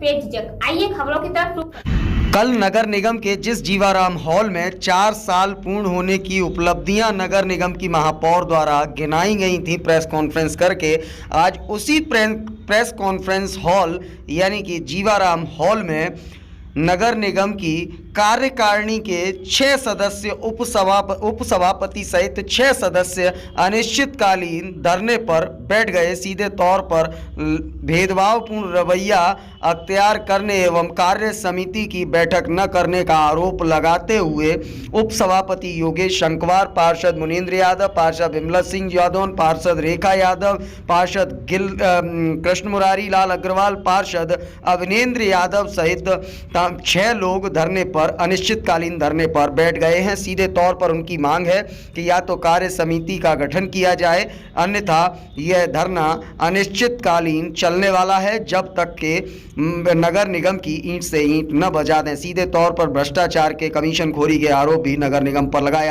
बेझिझक। आइए खबरों की तरफ रुक। कल नगर निगम के जिस जीवाराम हॉल में 4 साल पूर्ण होने की उपलब्धियां नगर निगम की महापौर द्वारा गिनाई गई थी प्रेस कॉन्फ्रेंस करके, आज उसी प्रेस कॉन्फ्रेंस हॉल यानी कि जीवाराम हॉल में नगर निगम की कार्यकारिणी के 6 सदस्य उपसभापति सहित 6 सदस्य अनिश्चितकालीन धरने पर बैठ गए। सीधे तौर पर भेदभावपूर्ण रवैया अख्तियार करने एवं कार्य समिति की बैठक न करने का आरोप लगाते हुए उपसभापति योगेश शंकवार, पार्षद मुनीन्द्र यादव, पार्षद विमला सिंह यादव, पार्षद रेखा यादव, पार्षद कृष्ण मुरारी लाल अग्रवाल, पार्षद अविनेंद्र यादव सहित 6 लोग धरने पर अनिश्चितकालीन धरने पर बैठ गए हैं। सीधे तौर पर उनकी मांग है कि या तो कार्य समिति का गठन किया जाए, अन्यथा यह धरना अनिश्चितकालीन चलने वाला है जब तक के नगर निगम की ईंट से ईंट न बजा दें। सीधे तौर पर भ्रष्टाचार के कमीशन खोरी के आरोप भी नगर निगम पर लगाए।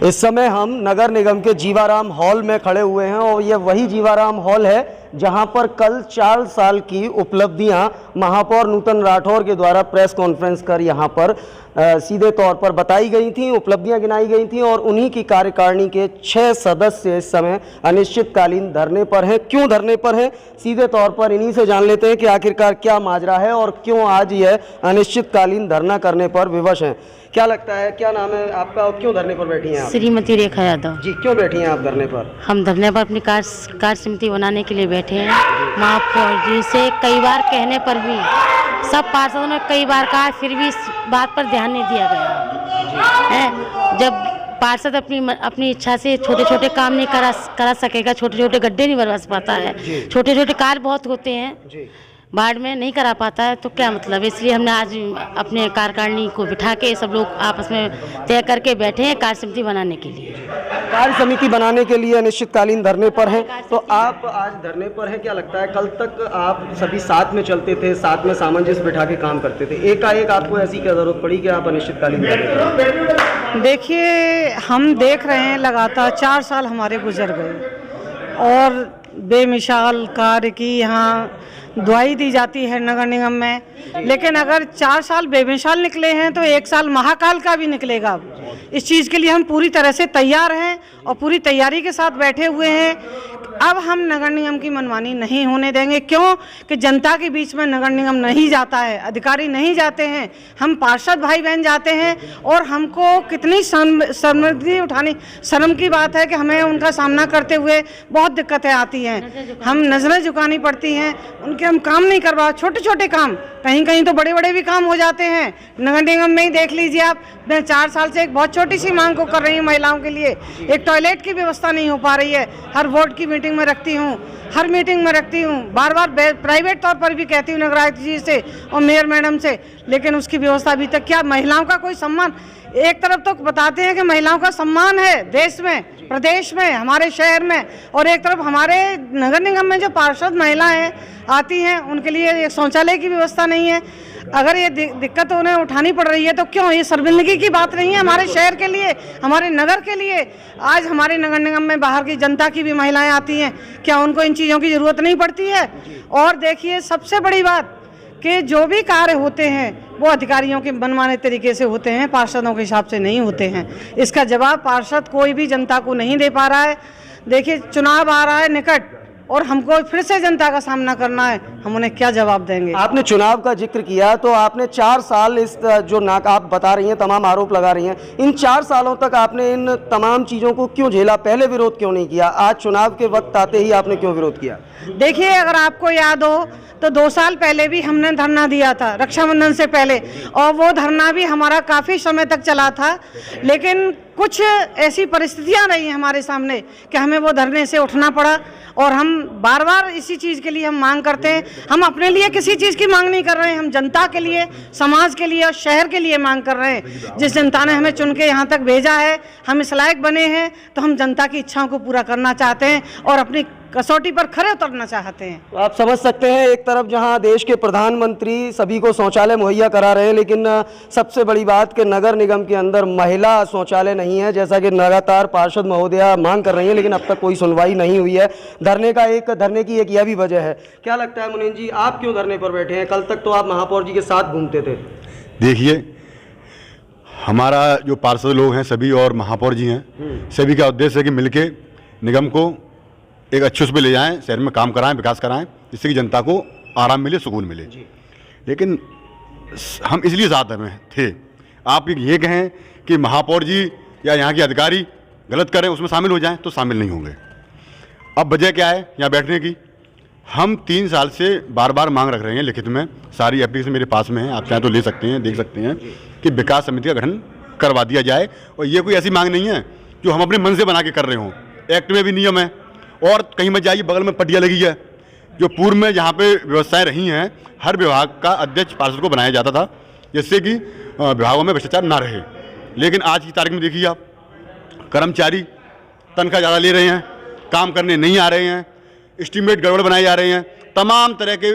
इस समय हम नगर निगम के जीवाराम हॉल में खड़े हुए हैं और यह वही जीवाराम हॉल है जहां पर कल 4 साल की उपलब्धियां महापौर नूतन राठौर के द्वारा प्रेस कॉन्फ्रेंस कर यहां पर सीधे तौर पर बताई गई थी, उपलब्धियां गिनाई गई थी और उन्हीं की कार्यकारिणी के 6 सदस्य इस समय अनिश्चितकालीन धरने पर हैं। क्यों धरने पर हैं, सीधे तौर पर इन्हीं से जान लेते हैं कि आखिरकार क्या माजरा है और क्यों आज यह अनिश्चितकालीन धरना करने पर विवश हैं। क्या लगता है, क्या नाम है आपका और क्यों धरने पर बैठी हैं आप? श्रीमती रेखा यादव जी। क्यों बैठी हैं आप धरने पर? हम धरने पर अपनी कार्य समिति बनाने के लिए बैठे हैं। महापौर जी से कई बार कहने पर भी, सब पार्षदों ने कई बार कहा, फिर भी इस बात पर ध्यान नहीं दिया गया है। जब पार्षद अपनी इच्छा से छोटे छोटे काम नहीं करा सकेगा, छोटे छोटे गड्ढे नहीं भरवा पाता है, छोटे छोटे कार्य बहुत होते हैं, वार्ड में नहीं करा पाता है, तो क्या मतलब। इसलिए हमने आज अपने कार्यकारिणी को बिठा के सब लोग आपस में तय करके बैठे हैं कार्य समिति बनाने के लिए। कार्य समिति बनाने के लिए अनिश्चितकालीन धरने पर हैं, तो आप आज धरने पर हैं। क्या लगता है, कल तक आप सभी साथ में चलते थे, साथ में सामंजस्य बिठा के काम करते थे, एकाएक आपको ऐसी क्या जरूरत पड़ी कि आप अनिश्चितकालीन धरने पर? देखिए, हम देख रहे हैं लगातार 4 साल हमारे गुजर गए और बेमिसाल कार्य की यहाँ दुआई दी जाती है नगर निगम में, लेकिन अगर 4 साल बेमिसाल निकले हैं तो 1 साल महाकाल का भी निकलेगा। इस चीज़ के लिए हम पूरी तरह से तैयार हैं और पूरी तैयारी के साथ बैठे हुए हैं। अब हम नगर निगम की मनमानी नहीं होने देंगे। क्यों कि जनता के बीच में नगर निगम नहीं जाता है, अधिकारी नहीं जाते हैं, हम पार्षद भाई बहन जाते हैं और हमको कितनी शर्मिंदगी उठानी, शर्म की बात है कि हमें उनका सामना करते हुए बहुत दिक्कतें आती हैं, हम नज़रें झुकानी पड़ती हैं, उनके हम काम नहीं करवा, छोटे छोटे काम, कहीं कहीं तो बड़े बड़े भी काम हो जाते हैं। नगर निगम में ही देख लीजिए आप, मैं 4 साल से एक बहुत छोटी सी मांग को कर रही हूँ महिलाओं के लिए। एक टॉयलेट की व्यवस्था नहीं हो पा रही है, हर वार्ड की मीटिंग में रखती हूँ, हर मीटिंग में रखती हूँ, बार बार प्राइवेट तौर पर भी कहती हूँ नगर आयुक्त जी से और मेयर मैडम से, लेकिन उसकी व्यवस्था अभी तक। क्या महिलाओं का कोई सम्मान? एक तरफ तो बताते हैं कि महिलाओं का सम्मान है देश में, प्रदेश में, हमारे शहर में, और एक तरफ हमारे नगर निगम में जो पार्षद महिलाएं आती हैं उनके लिए एक शौचालय की व्यवस्था नहीं है। अगर ये दिक्कत उन्हें उठानी पड़ रही है तो क्यों? ये शर्मिंदगी की बात नहीं है हमारे शहर के लिए, हमारे नगर के लिए। आज हमारे नगर निगम में बाहर की जनता की भी महिलाएं आती हैं, क्या उनको इन चीज़ों की ज़रूरत नहीं पड़ती है? और देखिए, सबसे बड़ी बात कि जो भी कार्य होते हैं वो अधिकारियों के मनमाने तरीके से होते हैं, पार्षदों के हिसाब से नहीं होते हैं। इसका जवाब पार्षद कोई भी जनता को नहीं दे पा रहा है। देखिए, चुनाव आ रहा है निकट और हमको फिर से जनता का सामना करना है, हम उन्हें क्या जवाब देंगे? आपने चुनाव का जिक्र किया तो आपने 4 साल इस जो आप बता रही हैं, तमाम आरोप लगा रही हैं, इन 4 सालों तक आपने इन तमाम चीज़ों को क्यों झेला? पहले विरोध क्यों नहीं किया? आज चुनाव के वक्त आते ही आपने क्यों विरोध किया? देखिए, अगर आपको याद हो, तो 2 साल पहले भी हमने धरना दिया था, रक्षाबंधन से पहले, और वो धरना भी हमारा काफ़ी समय तक चला था। लेकिन कुछ ऐसी परिस्थितियां रही हमारे सामने कि हमें वो धरने से उठना पड़ा, और हम बार बार इसी चीज़ के लिए हम मांग करते हैं। हम अपने लिए किसी चीज़ की मांग नहीं कर रहे हैं, हम जनता के लिए, समाज के लिए और शहर के लिए मांग कर रहे हैं। जिस जनता ने हमें चुन के यहाँ तक भेजा है, हम इस लायक बने हैं, तो हम जनता की इच्छाओं को पूरा करना चाहते हैं और अपनी कसौटी पर खरे उतरना चाहते हैं। तो आप समझ सकते हैं, एक तरफ जहां देश के प्रधानमंत्री सभी को शौचालय मुहैया करा रहे हैं, लेकिन सबसे बड़ी बात कि नगर निगम के अंदर महिला शौचालय नहीं है, जैसा कि लगातार पार्षद महोदया मांग कर रही हैं, लेकिन अब तक कोई सुनवाई नहीं हुई है। धरने की एक यह भी वजह है। क्या लगता है मुनीन जी, आप क्यों धरने पर बैठे हैं? कल तक तो आप महापौर जी के साथ घूमते थे। देखिए, हमारा जो पार्षद लोग हैं सभी और महापौर जी हैं, सभी का उद्देश्य है कि मिलके निगम को एक अच्छे उस पर ले जाएं, शहर में काम कराएं, विकास कराएं, जिससे कि जनता को आराम मिले, सुकून मिले। लेकिन हम इसलिए साथ में थे। आप ये कहें कि महापौर जी या यहाँ के अधिकारी गलत करें, उसमें शामिल हो जाएं, तो शामिल नहीं होंगे। अब वजह क्या है यहाँ बैठने की? हम 3 साल से बार बार मांग रख रहे हैं लिखित में, सारी एप्लीकेशन मेरे पास में है, आप चाहें तो ले सकते हैं, देख सकते हैं कि विकास समिति का गठन करवा दिया जाए। और ये कोई ऐसी मांग नहीं है जो हम अपने मन से बना के कर रहे हों। एक्ट में भी नियम है, और कहीं मत जाइए, बगल में पटिया लगी है। जो पूर्व में जहाँ पे व्यवस्थाएं रही हैं, हर विभाग का अध्यक्ष पार्षद को बनाया जाता था, जिससे कि विभागों में भ्रष्टाचार ना रहे। लेकिन आज की तारीख में देखिए आप, कर्मचारी तनख्वाह ज़्यादा ले रहे हैं, काम करने नहीं आ रहे हैं, एस्टीमेट गड़बड़ बनाए जा रहे हैं, तमाम तरह के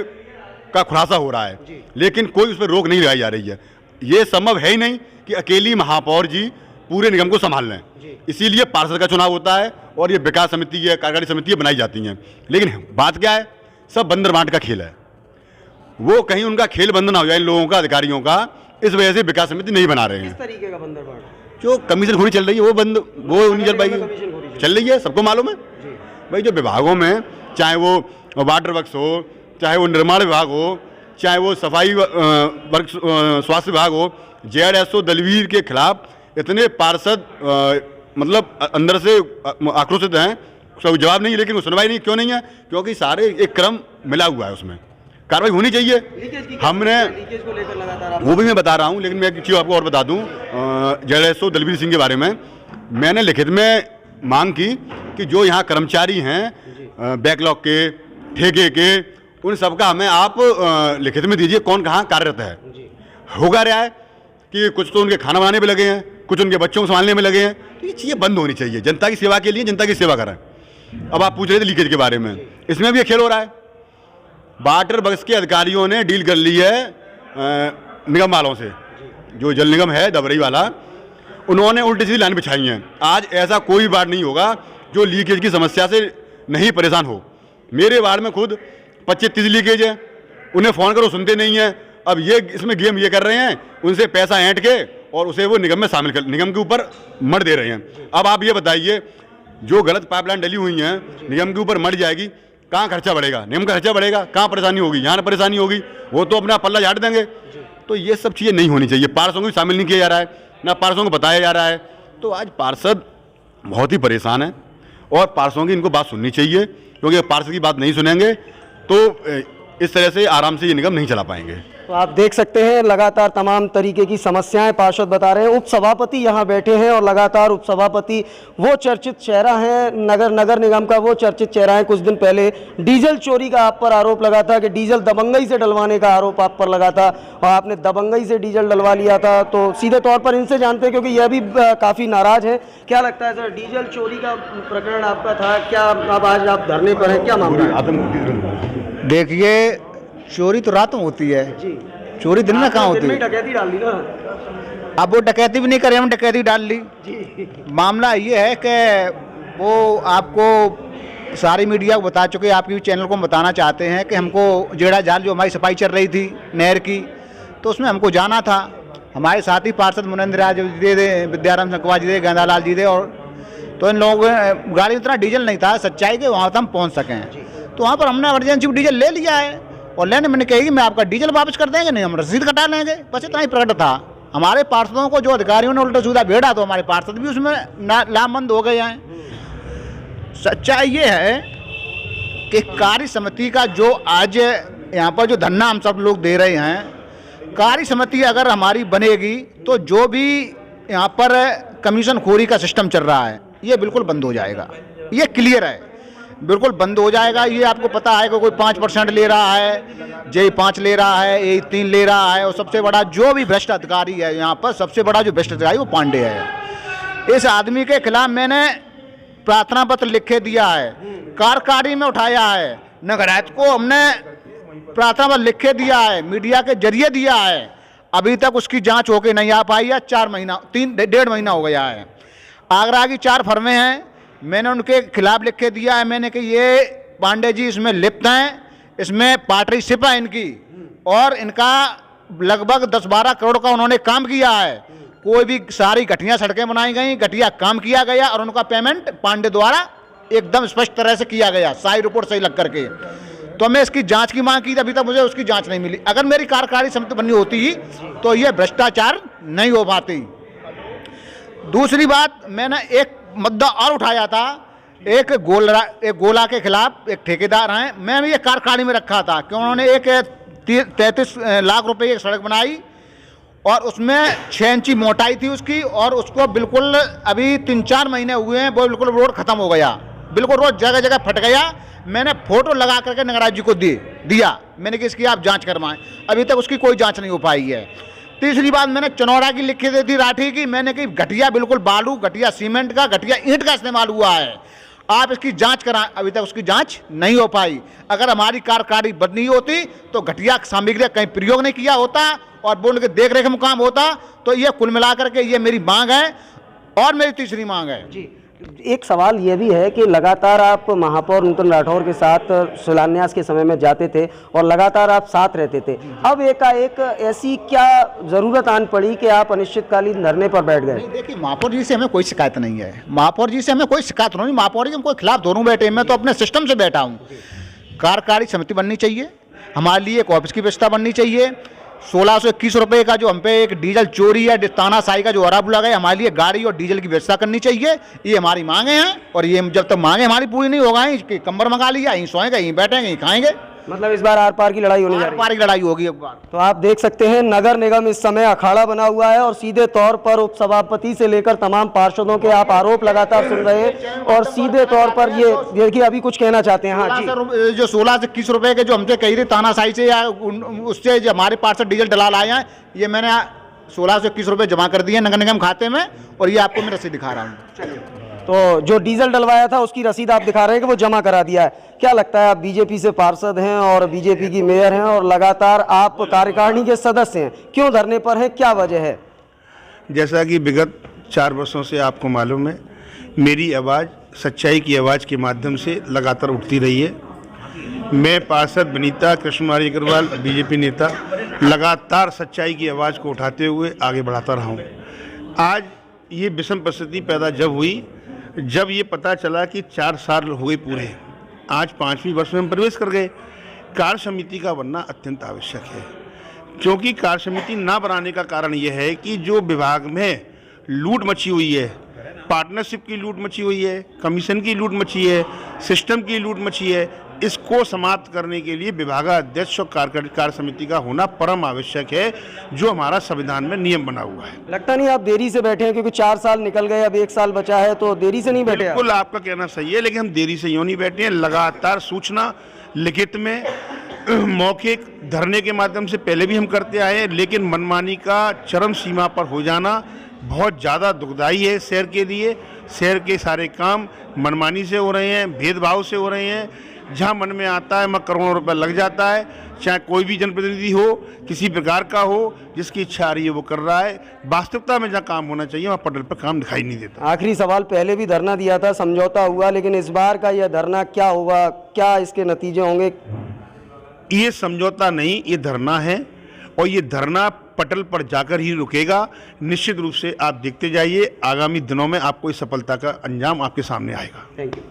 का खुलासा हो रहा है, लेकिन कोई उस पर रोक नहीं लगाई जा रही है। ये संभव है ही नहीं कि अकेली महापौर जी पूरे निगम को संभाल लें। इसीलिए पार्षद का चुनाव होता है और ये विकास समिति है, कार्यकारी समिति बनाई जाती हैं। लेकिन बात क्या है, सब बंदर बांट का खेल है। वो कहीं उनका खेल बंद ना हो जाए इन लोगों का, अधिकारियों का, इस वजह से विकास समिति नहीं बना रहे हैं। किस तरीके का बंदर बांट? जो कमीशन खोरी चल रही है वो नहीं चल पाएगी, चल रही है, सबको मालूम है भाई। जो विभागों में, चाहे वो वाटर वर्क्स हो, चाहे वो निर्माण विभाग हो, चाहे वो सफाई वर्ग स्वास्थ्य विभाग हो, JRSO दलवीर के खिलाफ इतने पार्षद मतलब अंदर से आक्रोशित हैं, उसका जवाब नहीं। लेकिन वो सुनवाई नहीं, क्यों नहीं है? क्योंकि सारे एक क्रम मिला हुआ है, उसमें कार्रवाई होनी चाहिए। हमने लीकेज को लेकर लगातार वो भी मैं बता रहा हूँ, लेकिन मैं एक चीज़ आपको और बता दूँ, JRSO दलवीर सिंह के बारे में मैंने लिखित में मांग की कि जो यहाँ कर्मचारी हैं बैकलॉग के, ठेके के, उन सबका हमें आप लिखित में दीजिए कौन कहाँ कार्यरत है। होगा रहा है कि कुछ तो उनके खाना बनाने में लगे हैं, कुछ उनके बच्चों को संभालने में लगे हैं। तो ये चीज़ें बंद होनी चाहिए। जनता की सेवा के लिए जनता की सेवा करें। अब आप पूछ रहे थे लीकेज के बारे में, इसमें भी ये खेल हो रहा है। वाटर वर्क्स के अधिकारियों ने डील कर ली है निगम वालों से, जो जल निगम है दबरई वाला, उन्होंने उल्टी सीधी लाइन बिछाई हैं। आज ऐसा कोई वार्ड नहीं होगा जो लीकेज की समस्या से नहीं परेशान हो। मेरे वार्ड में खुद 25-30 लीकेज है, उन्हें फ़ोन करो सुनते नहीं हैं। अब ये इसमें गेम ये कर रहे हैं, उनसे पैसा ऐंठ के और उसे वो निगम में शामिल कर, निगम के ऊपर मर दे रहे हैं। अब आप ये बताइए, जो गलत पाइपलाइन डली हुई हैं निगम के ऊपर मर जाएगी, कहाँ खर्चा बढ़ेगा? निगम का खर्चा बढ़ेगा, कहाँ परेशानी होगी? यहाँ परेशानी होगी, वो तो अपना पल्ला झाड़ देंगे। तो ये सब चीज़ें नहीं होनी चाहिए। पार्षदों को भी शामिल नहीं किया जा रहा है, ना पार्षदों को बताया जा रहा है। तो आज पार्षद बहुत ही परेशान है और पार्षदों की इनको बात सुननी चाहिए, क्योंकि पार्षद की बात नहीं सुनेंगे तो इस तरह से आराम से ये निगम नहीं चला पाएंगे। तो आप देख सकते हैं लगातार तमाम तरीके की समस्याएं पार्षद बता रहे हैं। उप सभापति यहाँ बैठे हैं और लगातार उप सभापति वो चर्चित चेहरा है, नगर निगम का वो चर्चित चेहरा है। कुछ दिन पहले डीजल चोरी का आप पर आरोप लगा था कि डीजल दबंगई से डलवाने का आरोप आप पर लगा था और आपने दबंगई से डीजल डलवा लिया था। तो सीधे तौर पर इनसे जानते हैं, क्योंकि यह भी काफ़ी नाराज है। क्या लगता है सर, डीजल चोरी का प्रकरण आपका था, क्या अब आज आप धरने पर हैं, क्या मामला है? देखिए, चोरी तो रात में होती है जी, चोरी दिन में कहाँ होती है? डकैती डाल दी ना। अब वो डकैती भी नहीं करे, हम डकैती डाल ली जी। मामला ये है कि वो आपको सारी मीडिया को बता चुके, आपके चैनल को बताना चाहते हैं कि हमको जेड़ा जाल जो हमारी सफाई चल रही थी नहर की, तो उसमें हमको जाना था। हमारे साथी पार्षद मुनेंद्र राज जी थे, विद्याराम शंकवा जी थे, गेंदालाल जी थे, और तो इन लोगों गाड़ी में इतना डीजल नहीं था सच्चाई के वहाँ तक हम पहुँच सकें। तो वहाँ पर हमने इमरजेंसी में डीजल ले लिया है और लेने मैंने कही मैं आपका डीजल वापस कर देंगे, नहीं हम रसीद कटा लेंगे, बस इतना ही प्रकट था। हमारे पार्षदों को जो अधिकारियों ने उल्टा सीधा भेड़ा, तो हमारे पार्षद भी उसमें लामबंद हो गए हैं। सच्चाई ये है कि कार्य समिति का जो आज यहाँ पर जो धरना हम सब लोग दे रहे हैं, कार्य समिति अगर हमारी बनेगी तो जो भी यहाँ पर कमीशन खोरी का सिस्टम चल रहा है ये बिल्कुल बंद हो जाएगा। ये क्लियर है, बिल्कुल बंद हो जाएगा। ये आपको पता है कि कोई 5% ले रहा है, जे 5 ले रहा है, ए 3 ले रहा है, और सबसे बड़ा जो भी भ्रष्ट अधिकारी है यहाँ पर, सबसे बड़ा जो भ्रष्ट अधिकारी वो पांडे है। इस आदमी के खिलाफ मैंने प्रार्थना पत्र लिख के दिया है, कार्यकारी में उठाया है, नगरायत को हमने प्रार्थना पत्र लिख के दिया है, मीडिया के जरिए दिया है। अभी तक उसकी जांच होके नहीं आ पाई है। 1.5 महीना हो गया है। आगरा की 4 फर्में हैं, मैंने उनके खिलाफ लिख के दिया है मैंने कि ये पांडे जी इसमें लिप्त हैं, इसमें पार्टनरशिप है इनकी, और इनका लगभग 10-12 करोड़ का उन्होंने काम किया है। कोई भी सारी घटिया सड़कें बनाई गई, घटिया काम किया गया, और उनका पेमेंट पांडे द्वारा एकदम स्पष्ट तरह से किया गया, सारी रिपोर्ट सही लग करके। तो मैं इसकी जांच की मांग की थी, अभी तक मुझे उसकी जांच नहीं मिली। अगर मेरी कार्यकारी समिति बननी होती तो ये भ्रष्टाचार नहीं हो पाती। दूसरी बात, मैंने एक मुद्दा और उठाया था, एक गोला के खिलाफ एक ठेकेदार हैं, मैं भी ये कार्यकारी में रखा था कि उन्होंने एक 33 लाख रुपए की एक सड़क बनाई और उसमें 6 इंची मोटाई थी उसकी, और उसको बिल्कुल अभी 3-4 महीने हुए हैं, वो बिल्कुल रोड खत्म हो गया, बिल्कुल रोड जगह जगह फट गया। मैंने फोटो लगा करके नगराज जी को दिया, मैंने कि इसकी आप जांच करवाएं, अभी तक उसकी कोई जांच नहीं हो पाई है। तीसरी बात, मैंने चनौरा की लिखी दी थी राठी की, मैंने कि घटिया बिल्कुल बालू, घटिया सीमेंट का, घटिया ईंट का इस्तेमाल हुआ है, आप इसकी जांच कराएं, अभी तक उसकी जांच नहीं हो पाई। अगर हमारी कार्यकारी बननी होती तो घटिया सामग्री कहीं प्रयोग नहीं किया होता और वो उनके देख रेख में काम होता। तो ये कुल मिलाकर के ये मेरी मांग है। और मेरी तीसरी मांग है जी, एक सवाल ये भी है कि लगातार आप महापौर नूतन राठौर के साथ शिलान्यास के समय में जाते थे और लगातार आप साथ रहते थे, अब एकाएक ऐसी क्या जरूरत आन पड़ी कि आप अनिश्चितकालीन धरने पर बैठ गए? देखिए, महापौर जी से हमें कोई शिकायत नहीं है, महापौर जी से हमें कोई शिकायत नहीं, महापौर जी हमको खिलाफ दोनों बैठे, मैं तो अपने सिस्टम से बैठा हूँ। कार्यकारी समिति बननी चाहिए, हमारे लिए एक ऑफिस की व्यवस्था बननी चाहिए। 1621 रुपये का जो हम पे एक डीजल चोरी या तानाशाही का जो आरोप लगा है, हमारे लिए गाड़ी और डीजल की व्यवस्था करनी चाहिए। ये हमारी मांगे हैं, और ये जब तक मांगे हमारी पूरी नहीं होगा, कंबर मंगा लिया, यहीं सोएंगे, यहीं बैठेंगे, यहीं खाएंगे। मतलब इस बार आर पार की लड़ाई होने जा रही है? आर पार की लड़ाई होगी एक बार। तो आप देख सकते हैं नगर निगम इस समय अखाड़ा बना हुआ है और सीधे तौर पर उपसभापति से लेकर तमाम पार्षदों के आप आरोप लगातार सुन रहे हैं और सीधे तौर पर ये देखिए अभी कुछ कहना चाहते हैं। हाँ जी, जो 16 से 21 रुपए के जो हमसे कही थी तानाशाही से या उससे जो हमारे पार्षद डीजल डलाल आए हैं, ये मैंने 16 से 21 रुपए जमा कर दिए नगर निगम खाते में, और ये आपको मैं रसीद दिखा रहा हूँ। तो जो डीजल डलवाया था उसकी रसीद आप दिखा रहे हैं कि वो जमा करा दिया है। क्या लगता है, आप बीजेपी से पार्षद हैं और बीजेपी की मेयर हैं और लगातार आप कार्यकारिणी के सदस्य हैं, क्यों धरने पर हैं, क्या वजह है? जैसा कि विगत 4 वर्षों से आपको मालूम है, मेरी आवाज़ सच्चाई की आवाज़ के माध्यम से लगातार उठती रही है। मैं पार्षद विनीता कृष्णकुमारी अग्रवाल, बीजेपी नेता, लगातार सच्चाई की आवाज़ को उठाते हुए आगे बढ़ाता रहा हूँ। आज ये विषम परिस्थिति पैदा जब हुई, जब ये पता चला कि 4 साल हो गए पूरे, आज 5वीं वर्ष में हम प्रवेश कर गए। कार्य समिति का बनना अत्यंत आवश्यक है, क्योंकि कार्य समिति ना बनाने का कारण यह है कि जो विभाग में लूट मची हुई है, पार्टनरशिप की लूट मची हुई है, कमीशन की लूट मची है, सिस्टम की लूट मची है, इसको समाप्त करने के लिए विभागाध्यक्ष और कार्य समिति का होना परम आवश्यक है, जो हमारा संविधान में नियम बना हुआ है। लगता नहीं आप देरी से बैठे हैं, क्योंकि 4 साल निकल गए, अब 1 साल बचा है, तो देरी से नहीं बैठे? बिल्कुल आपका कहना सही है, लेकिन हम देरी से यूँ नहीं बैठे हैं। लगातार सूचना लिखित में, मौखिक धरने के माध्यम से पहले भी हम करते आए हैं, लेकिन मनमानी का चरम सीमा पर हो जाना बहुत ज़्यादा दुखदाई है शहर के लिए। शहर के सारे काम मनमानी से हो रहे हैं, भेदभाव से हो रहे हैं। जहाँ मन में आता है मैं करोड़ों रुपए लग जाता है, चाहे कोई भी जनप्रतिनिधि हो, किसी प्रकार का हो, जिसकी इच्छा आ रही है वो कर रहा है। वास्तविकता में जहाँ काम होना चाहिए वहाँ पटल पर काम दिखाई नहीं देता। आखिरी सवाल, पहले भी धरना दिया था, समझौता हुआ, लेकिन इस बार का यह धरना क्या होगा, क्या इसके नतीजे होंगे? ये समझौता नहीं, ये धरना है, और ये धरना पटल पर जाकर ही रुकेगा। निश्चित रूप से आप देखते जाइए, आगामी दिनों में आपको इस सफलता का अंजाम आपके सामने आएगा। Thank you.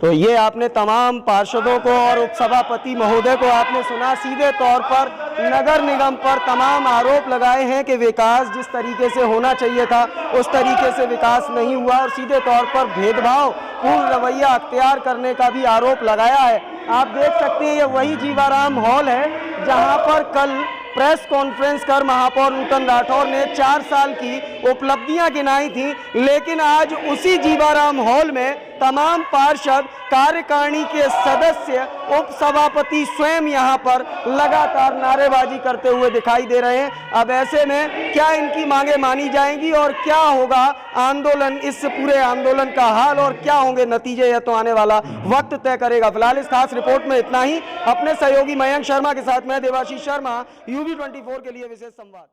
तो ये आपने तमाम पार्षदों को और उपसभापति महोदय को आपने सुना, सीधे तौर पर नगर निगम पर तमाम आरोप लगाए हैं कि विकास जिस तरीके से होना चाहिए था उस तरीके से विकास नहीं हुआ, और सीधे तौर पर भेदभाव पूर्ण रवैया अख्तियार करने का भी आरोप लगाया है। आप देख सकते हैं ये वही जीवाराम हॉल है जहां पर कल प्रेस कॉन्फ्रेंस कर महापौर नूतन राठौर ने 4 साल की उपलब्धियां गिनाई थी, लेकिन आज उसी जीवाराम हॉल में तमाम पार्षद, कार्यकारिणी के सदस्य, उप सभापति स्वयं यहां पर लगातार नारेबाजी करते हुए दिखाई दे रहे हैं। अब ऐसे में क्या इनकी मांगे मानी जाएंगी और क्या होगा आंदोलन, इस पूरे आंदोलन का हाल और क्या होंगे नतीजे, यह तो आने वाला वक्त तय करेगा। फिलहाल इस खास रिपोर्ट में इतना ही। अपने सहयोगी मयंक शर्मा के साथ मैं देवाशीष शर्मा, UB24 के लिए विशेष संवाद।